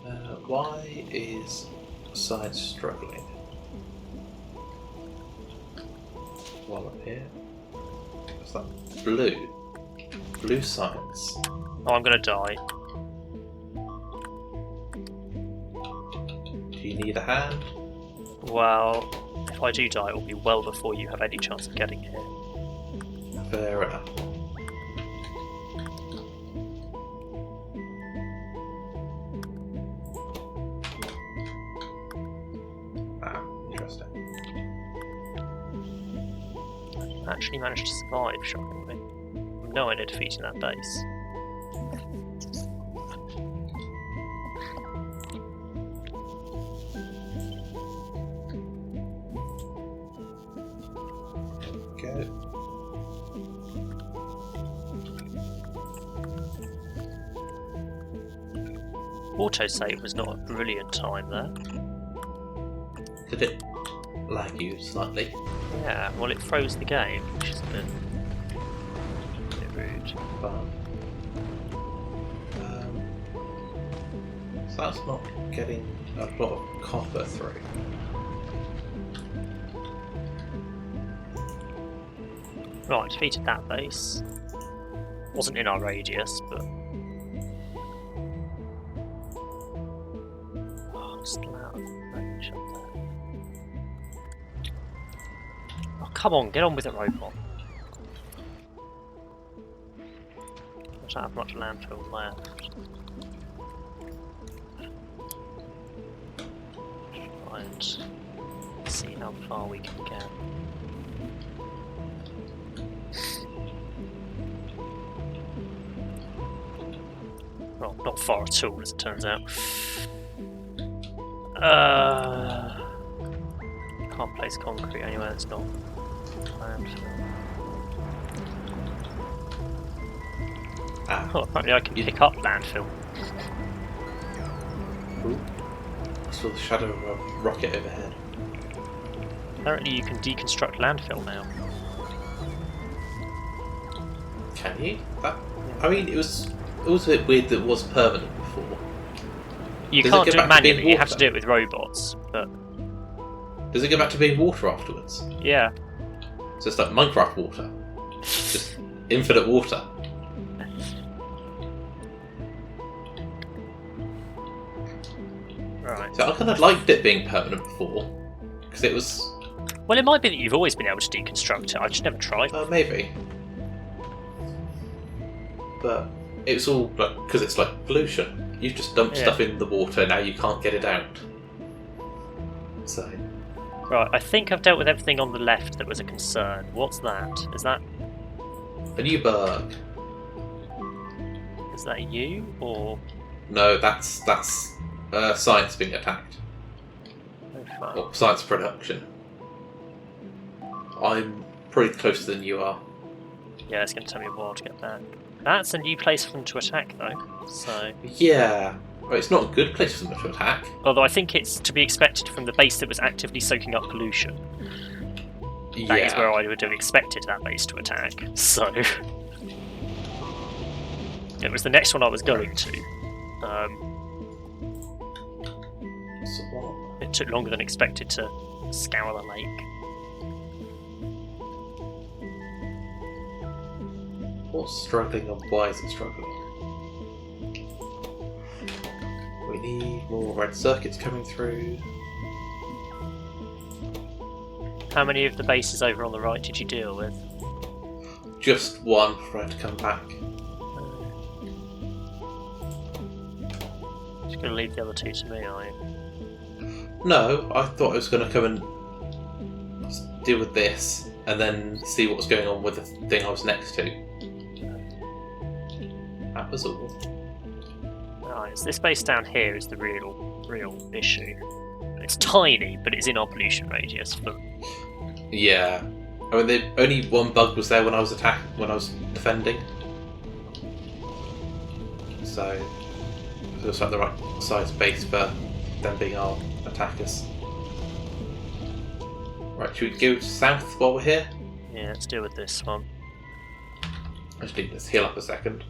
Why is science struggling? While I'm here. What's that? Blue. Blue science. Oh, I'm gonna die. Do you need a hand? Well, if I do die, it will be well before you have any chance of getting here. Fair enough. Ah, interesting. I actually managed to survive, shockingly. I'm nowhere near defeating that base. Good. Autosave was not a brilliant time there. Did it lag you slightly? Yeah, well it froze the game, which is a bit rude. But, so that's not getting a lot of copper through. Right, defeated that base. Wasn't in our radius, but... Oh, I'm still out of range up there. Oh, come on, get on with it, robot. I don't have much landfill left. Right. See how far we can get. Well, not far at all, as it turns out. Can't place concrete anywhere that's not landfill. Ah. Oh, apparently I can pick up landfill. Ooh. I saw the shadow of a rocket overhead. Apparently you can deconstruct landfill now. Can you? That? I mean, it was a bit weird that it was permanent before. You Does can't it do go it back to being manually, you have to water? do it with robots, but Does it go back to being water afterwards? yeah. So it's like Minecraft water. Just infinite water. Right. So I kind of liked it being permanent before. Because it was... Well, it might be that you've always been able to deconstruct it, I just never tried. maybe. But it's all like... Because it's like pollution. You just dump stuff in the water, now you can't get it out. So... Right, I think I've dealt with everything on the left that was a concern. What's that? Is that A new berg. you, or... No, that's science being attacked. Oh, fuck. Or science production. I'm pretty closer than you are. Yeah, it's going to take me a while to get back. That's a new place for them to attack, though, so... Yeah. Well, it's not a good place for them to attack. Although I think it's to be expected from the base that was actively soaking up pollution. That is where I would have expected that base to attack, so... It was the next one I was going to. So what? It took longer than expected to scour the lake. What's struggling and why is it struggling? We need more red circuits coming through. How many of the bases over on the right did you deal with? Just one for it to come back. Just going to leave the other two to me, are you? No, I thought I was going to come and deal with this and then see what was going on with the thing I was next to. That was all. Right, so this base down here is the real issue. It's tiny, but it's in our pollution radius. But Yeah. I mean, only one bug was there when I was defending. So it looks like the right size base for them being our attackers. Right, should we go south while we're here? yeah, let's deal with this one. Actually, let's heal up a second.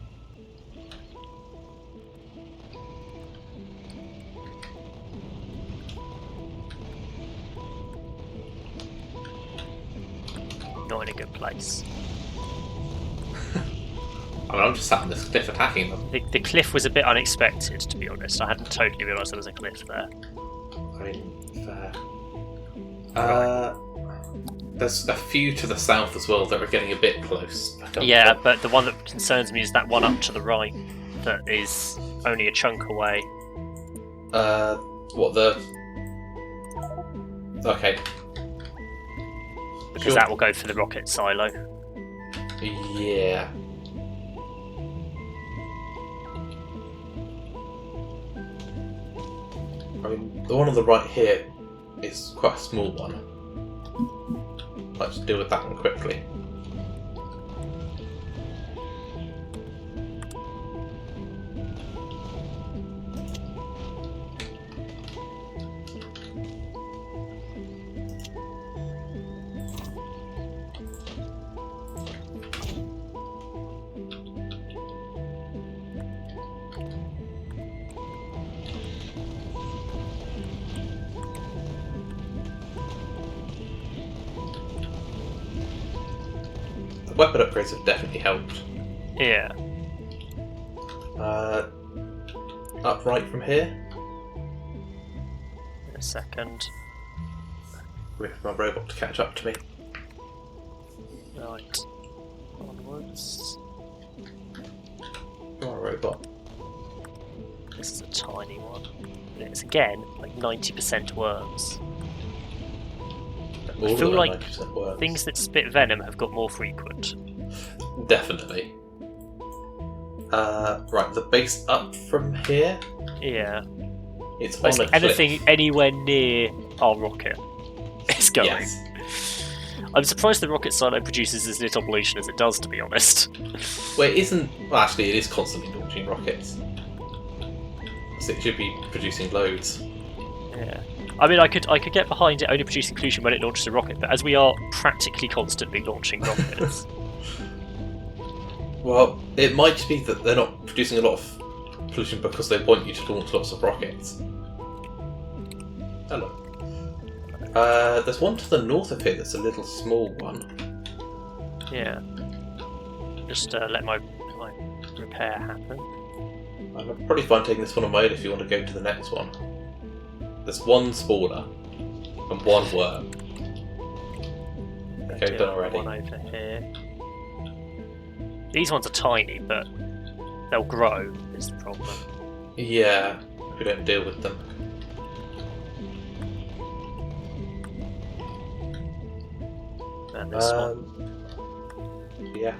not in a good place. I mean, I'm just sat on this cliff attacking them. The cliff was a bit unexpected, to be honest. I hadn't totally realised there was a cliff there. I mean, fair. There's a few to the south as well that are getting a bit close. Yeah, but the one that concerns me is that one up to the right that is only a chunk away. What the... Okay. Because that will go for the rocket silo. Yeah. I mean, the one on the right here is quite a small one. Let's deal with that one quickly. Weapon upgrades have definitely helped. Yeah. Up right from here. In a second. Wait for my robot to catch up to me. Right. Onwards. Come on, robot. This is a tiny one. It's again like 90% worms. I feel like things that spit venom have got more frequent. Definitely. Right, the base up from here. Yeah. It's on a cliff. Anything anywhere near our rocket is going. Yes. I'm surprised the rocket silo produces as little pollution as it does, to be honest. Well, it isn't. Well, actually, it is constantly launching rockets. So it should be producing loads. Yeah. I mean, I could get behind it only producing pollution when it launches a rocket, but as we are practically constantly launching rockets. Well, it might be that they're not producing a lot of pollution because they want you to launch lots of rockets. Hello. There's one to the north of here that's a little small one. Yeah. Just let my repair happen. I'm probably fine taking this one on my own if you want to go to the next one. There's one spawner and one worm. Okay, done already. One over here. These ones are tiny, but they'll grow, is the problem. Yeah, if we don't deal with them. And this one. Yeah.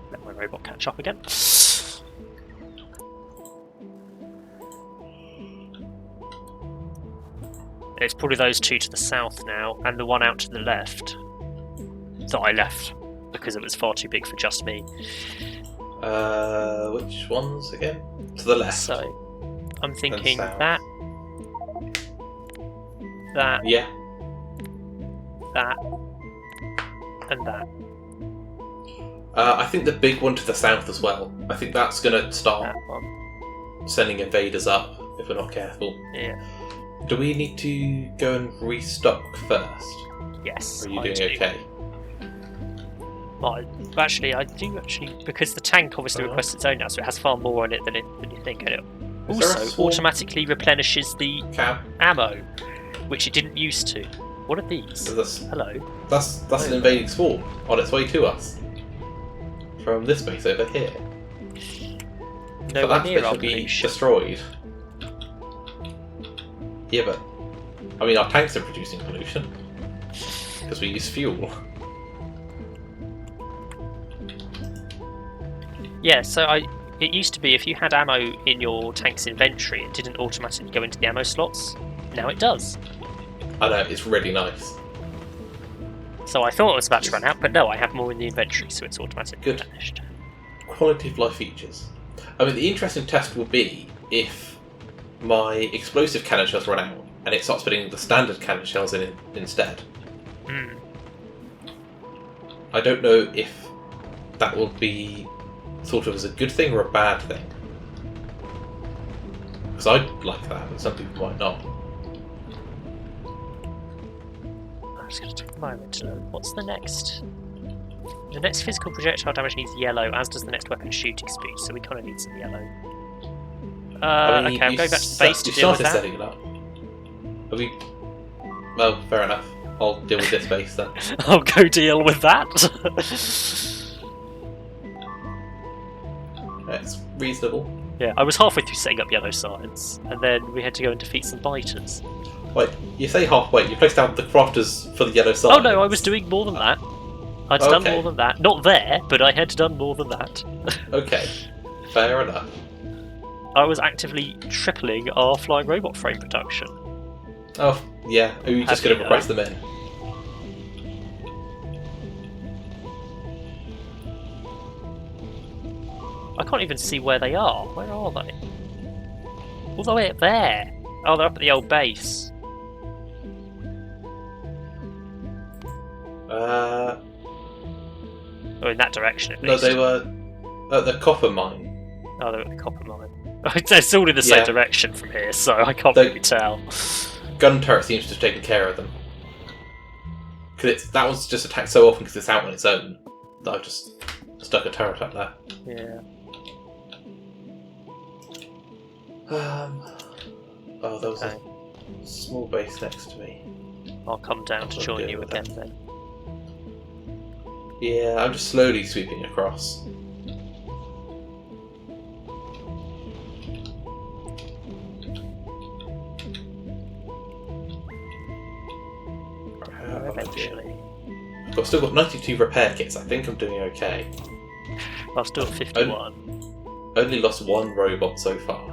Let my robot catch up again. It's probably those two to the south now, and the one out to the left that I left because it was far too big for just me. Which ones again? To the left. So, I'm thinking south. that, Yeah. that, and that. I think the big one to the south as well. I think that's going to start That one. sending invaders up if we're not careful. Yeah. Do we need to go and restock first? Yes. Or are you I doing do. okay? Well, actually, I do because the tank obviously requests its own now, so it has far more on it than you think. And it also automatically replenishes the ammo, which it didn't used to. What are these? So Hello. That's an invading swarm on its way to us from this base over here. Nowhere that near base our will be pollution. destroyed. Yeah, but I mean, our tanks are producing pollution because we use fuel. Yeah, so it used to be if you had ammo in your tank's inventory, it didn't automatically go into the ammo slots. Now it does. I know, it's really nice. So I thought I was about to run out, but no, I have more in the inventory, so it's automatically Good. replenished. Quality of life features. I mean, the interesting test will be if my explosive cannon shells run out and it starts putting the standard cannon shells in instead. Mm. I don't know if that will be thought of as a good thing or a bad thing? Because I'd like that, and some people might not. I'm just going to take a moment to look. What's the next? The next physical projectile damage needs yellow, as does the next weapon shooting speed, so we kind of need some yellow. Okay, I'm going back to the base to deal with that. Setting it up. Are we... Well, fair enough. I'll deal with this base then. I'll go deal with that. That's reasonable. Yeah, I was halfway through setting up yellow signs, and then we had to go and defeat some biters. Wait, you say halfway, you placed down the crafters for the yellow signs. Oh no, I was doing more than that. I'd done more than that. Not there, but I had done more than that. Okay, fair enough. I was actively tripling our flying robot frame production. Oh, yeah, are you just going to request them in? I can't even see where they are. Where are they? All the way up there. Oh, they're up at the old base. Oh, in that direction at least. No, they were at the copper mine. Oh, they're at the copper mine. It's all in the same direction from here, so I can't really tell. Gun turret seems to have taken care of them. Because that one's just attacked so often because it's out on its own that I've just stuck a turret up there. Yeah. Oh, there was a small base next to me. I'll come down to join you again then. Yeah, I'm just slowly sweeping across. Eventually. I've still got 92 repair kits. I think I'm doing okay. I've still got 51. Only lost one robot so far.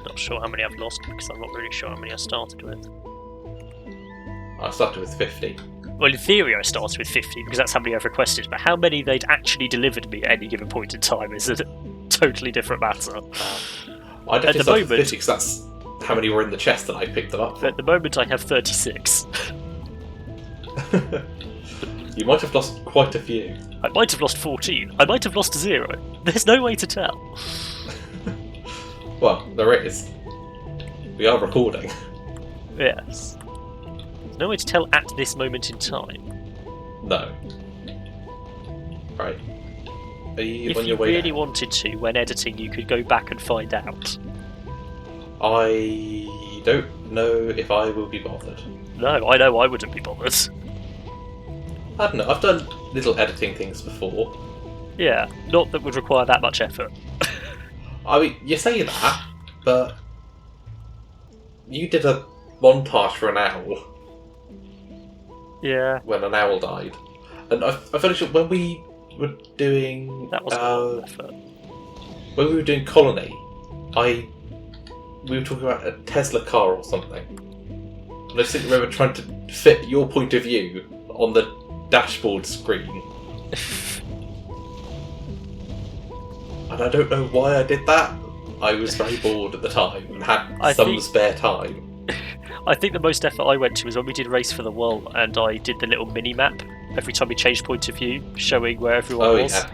Not sure how many I've lost because I'm not really sure how many I started with. I started with 50. Well, in theory I started with 50 because that's how many I've requested, but how many they'd actually delivered me at any given point in time is a totally different matter. I definitely started with 50 because that's how many were in the chest that I picked them up from. At the moment I have 36. You might have lost quite a few. I might have lost 14. I might have lost 0. There's no way to tell. Well, there is. We are recording. Yes. There's no way to tell at this moment in time. No. Right. Are you if on you your way really down? wanted to, when editing, you could go back and find out. I don't know if I will be bothered. No, I know I wouldn't be bothered. I don't know, I've done little editing things before. Yeah, not that would require that much effort. I mean, you say that, but you did a montage for an owl. Yeah. When an owl died. And I finished it when we were doing... That was more effort. When we were doing Colony, we were talking about a Tesla car or something. And I just remember trying to fit your point of view on the dashboard screen. And I don't know why I did that. I was very bored at the time and had some spare time. I think the most effort I went to was when we did Race for the World and I did the little mini-map every time we changed point of view, showing where everyone was. Yeah.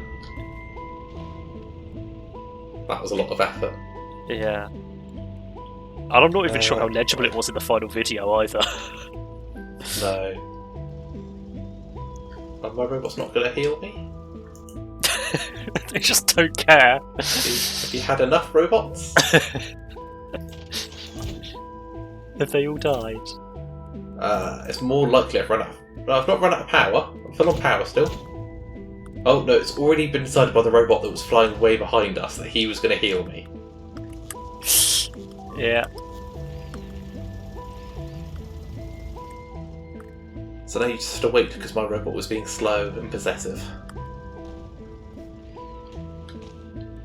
That was a lot of effort. Yeah. And I'm not even sure how legible it was in the final video either. No. And my robot's not going to heal me? They just don't care. Have you had enough robots? Have they all died? It's more likely I've run out. I've not run out of power. I'm full on power still. Oh no, it's already been decided by the robot that was flying way behind us that he was going to heal me. Yeah. So now you just have to wait because my robot was being slow and possessive.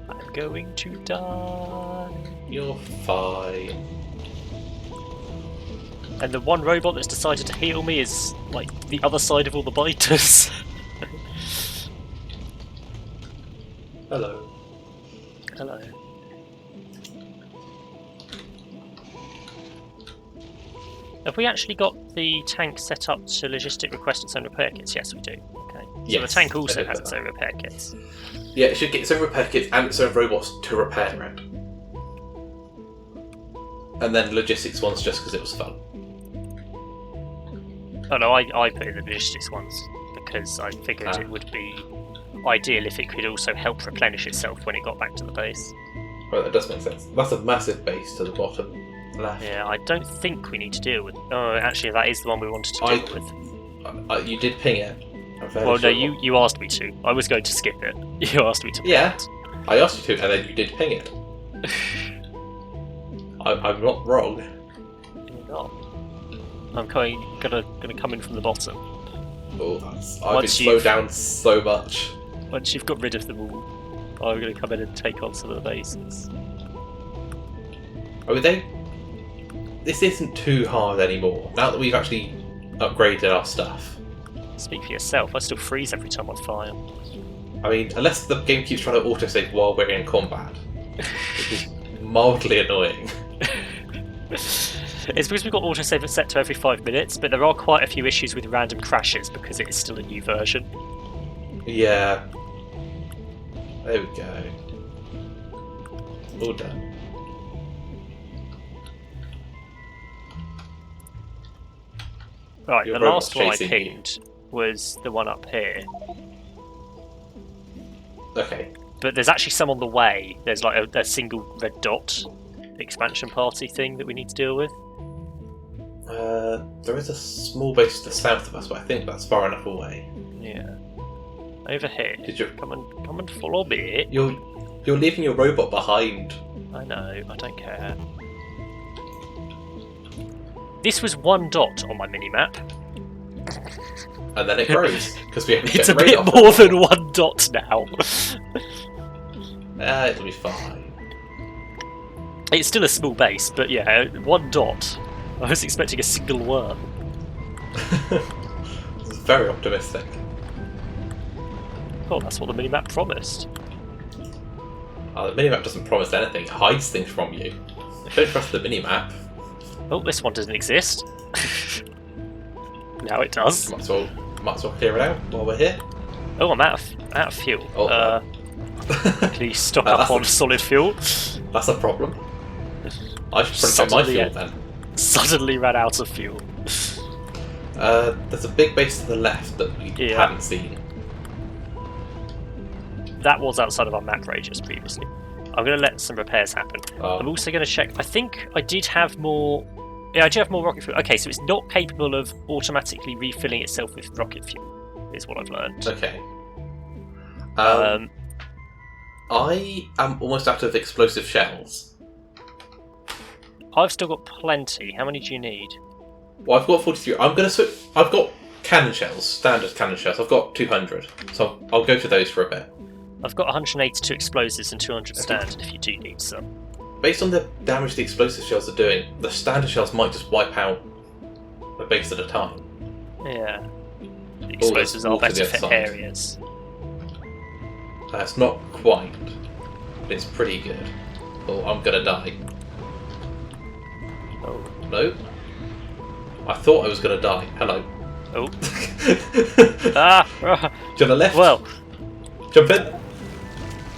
I'm going to die. You're fine. And the one robot that's decided to heal me is, like, the other side of all the biters. Hello. Hello. Have we actually got the tank set up to logistic request its own repair kits? Yes, we do. Okay. So the tank also has its own repair kits. Yeah, it should get its own repair kits and its own robots to repair it. And then logistics ones just because it was fun. Oh no, I put in the logistics ones because I figured it would be ideal if it could also help replenish itself when it got back to the base. Right, that does make sense. That's a massive base to the bottom left. Yeah, I don't think we need to deal with... Oh, actually, that is the one we wanted to deal with. You did ping it. Well, no, you asked me to. I was going to skip it. You asked me to ping it. I asked you to, and then you did ping it. I'm not wrong. You're not. I'm gonna come in from the bottom. Oh, I've been slowed down so much. Once you've got rid of them all, I'm gonna come in and take on some of the bases. I mean, this isn't too hard anymore. Now that we've actually upgraded our stuff. Speak for yourself. I still freeze every time I fire. I mean, unless the game keeps trying to autosave while we're in combat, which is mildly annoying. It's because we've got autosave set to every 5 minutes, but there are quite a few issues with random crashes because it is still a new version. Yeah. There we go. All done. Right, the last one I pinged was the one up here. Okay. But there's actually some on the way. There's like a single red dot expansion party thing that we need to deal with. There is a small base to the south of us, but I think that's far enough away. Yeah. Over here. Did you come and follow me? You're leaving your robot behind. I know, I don't care. This was one dot on my mini-map. And then it grows, because we haven't It's a bit more than one dot now. It'll be fine. It's still a small base, but yeah, one dot. I was expecting a single worm. It's very optimistic. Oh, that's what the minimap promised. The minimap doesn't promise anything, it hides things from you. Don't trust the minimap. Oh, this one doesn't exist. Now it does. Might as well clear it out while we're here. Oh, I'm out of fuel. Oh, please stock up on solid fuel. That's a problem. I should probably check my fuel then. Suddenly ran out of fuel. There's a big base to the left that we hadn't seen. That was outside of our map radius previously. I'm going to let some repairs happen. I'm also going to check. I think I did have more. Yeah, I do have more rocket fuel. Okay, so it's not capable of automatically refilling itself with rocket fuel, is what I've learned. Okay. I am almost out of explosive shells. I've still got plenty. How many do you need? Well, I've got 43. I'm going to switch. I've got cannon shells, standard cannon shells. I've got 200, so I'll go to those for a bit. I've got 182 explosives and 200 standard if you do need some. Based on the damage the explosive shells are doing, the standard shells might just wipe out a base at a time. Yeah. The explosives are better for areas. It's not quite, but it's pretty good. Oh, I'm gonna die. Oh. No? I thought I was gonna die. Hello. Oh. To the left? Well. Jump in.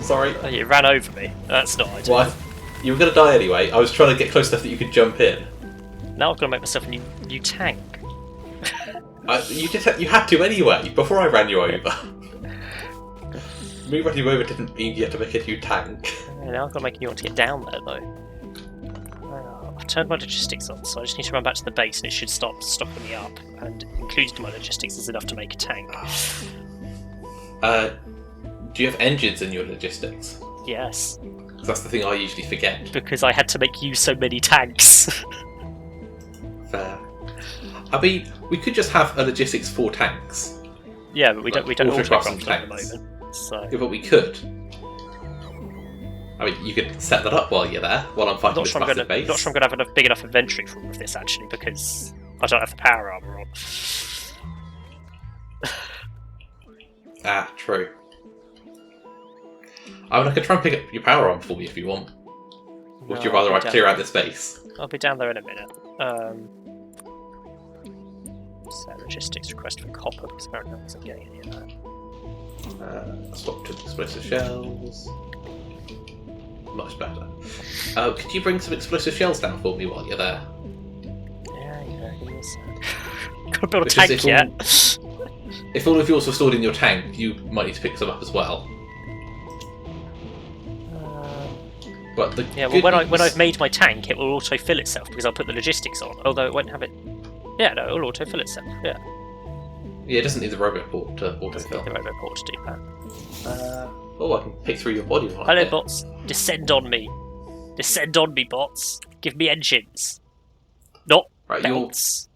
Sorry. Oh, you ran over me. That's not ideal. Well, you were going to die anyway. I was trying to get close enough that you could jump in. Now I've got to make myself a new tank. You had to anyway, before I ran you over. Me running you over didn't mean you had to make a new tank. Now I've got to make a new one to get down there, though. I've turned my logistics on, so I just need to run back to the base and it should stop stocking me up. And included in my logistics is enough to make a tank. Do you have engines in your logistics? Yes. That's the thing I usually forget. Because I had to make you so many tanks. Fair. I mean, we could just have a logistics for tanks. Yeah, but we don't autocraft at the moment. So. Yeah, but we could. I mean, you could set that up while you're there, while I'm fighting this massive base. I'm not sure I'm going to have a big enough inventory for all of this, actually, because I don't have the power armor on. True. I mean, I could try and pick up your power arm for you if you want. Or would you rather I clear out this base? I'll be down there in a minute. Set logistics request for copper, because apparently I wasn't getting any of that. Swap to explosive shells. Much better. Could you bring some explosive shells down for me while you're there? Yeah. Gotta build a tank yet. If all of yours were stored in your tank, you might need to pick some up as well. But when I've made my tank, it will auto-fill itself because I'll put the logistics on. Although it won't have it. Yeah, no, it will auto-fill itself. Yeah. Yeah, it doesn't need the robot port to auto-fill. The robot port to do that. I can pick through your body. Hello, bots. Descend on me. Descend on me, bots. Give me engines. Not belts.